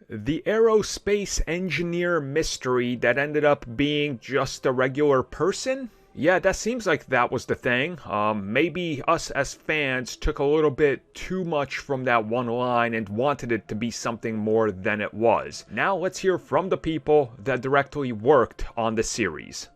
The aerospace engineer mystery that ended up being just a regular person? Yeah, that seems like that was the thing. Maybe us as fans took a little bit too much from that one line and wanted it to be something more than it was. Now let's hear from the people that directly worked on the series.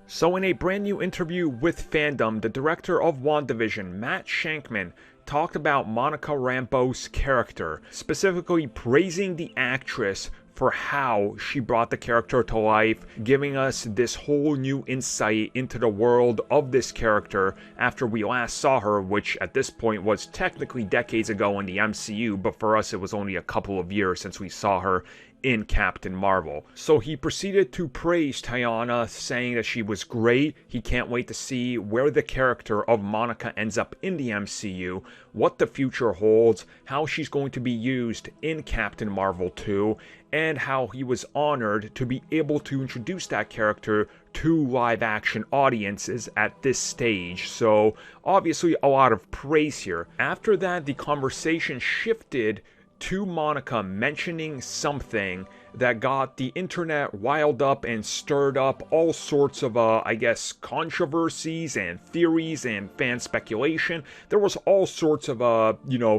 So in a brand new interview with Fandom, the director of WandaVision, Matt Shankman, talked about Monica Rambeau's character, specifically praising the actress for how she brought the character to life, giving us this whole new insight into the world of this character after we last saw her, which at this point was technically decades ago in the MCU, but for us it was only a couple of years since we saw her in Captain Marvel. So he proceeded to praise Teyonah, saying that she was great. He can't wait to see where the character of Monica ends up in the MCU, what the future holds, how she's going to be used in Captain Marvel 2, and how he was honored to be able to introduce that character to live-action audiences at this stage. So obviously a lot of praise here. After that, the conversation shifted to Monica mentioning something that got the internet riled up and stirred up all sorts of, I guess, controversies and theories and fan speculation. There was all sorts of,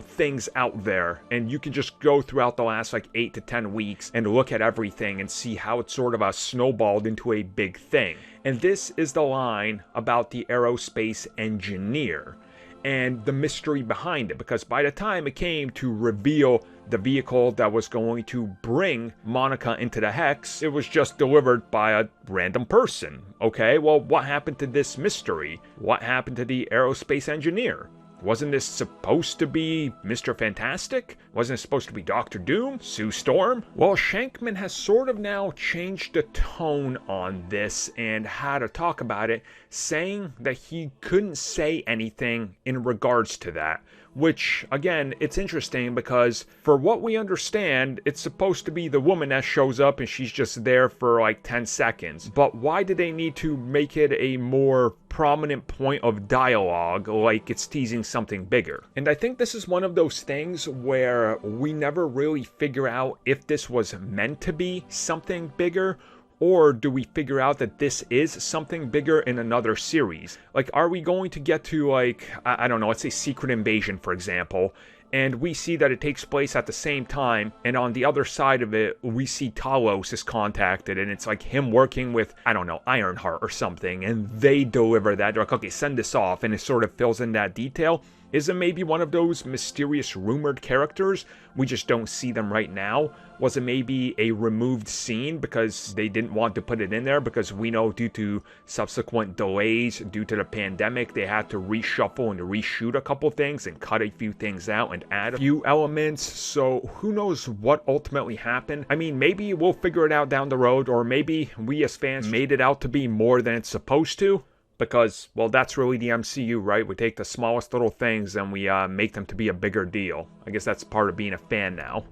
things out there, and you can just go throughout the last, 8 to 10 weeks and look at everything and see how it sort of snowballed into a big thing. And this is the line about the aerospace engineer and the mystery behind it, because by the time it came to reveal the vehicle that was going to bring Monica into the Hex, it was just delivered by a random person. Okay, well, what happened to this mystery? What happened to the aerospace engineer? Wasn't this supposed to be Mr. Fantastic? Wasn't it supposed to be Doctor Doom? Sue Storm? Well, Shankman has sort of now changed the tone on this and how to talk about it, saying that he couldn't say anything in regards to that. Which, again, it's interesting because for what we understand, it's supposed to be the woman that shows up and she's just there for 10 seconds. But why do they need to make it a more prominent point of dialogue, like it's teasing something bigger? And I think this is one of those things where we never really figure out if this was meant to be something bigger, or do we figure out that this is something bigger in another series? Are we going to get to, I don't know, let's say Secret Invasion, for example, and we see that it takes place at the same time, and on the other side of it, we see Talos is contacted, and it's him working with, I don't know, Ironheart or something, and they deliver that. They're okay, send this off, and it sort of fills in that detail. Is it maybe one of those mysterious rumored characters? We just don't see them right now. Was it maybe a removed scene because they didn't want to put it in there? Because we know due to subsequent delays, due to the pandemic, they had to reshuffle and reshoot a couple things and cut a few things out and add a few elements. So who knows what ultimately happened? I mean, maybe we'll figure it out down the road, or maybe we as fans made it out to be more than it's supposed to. Because, well, that's really the MCU, right? We take the smallest little things and we make them to be a bigger deal. I guess that's part of being a fan now.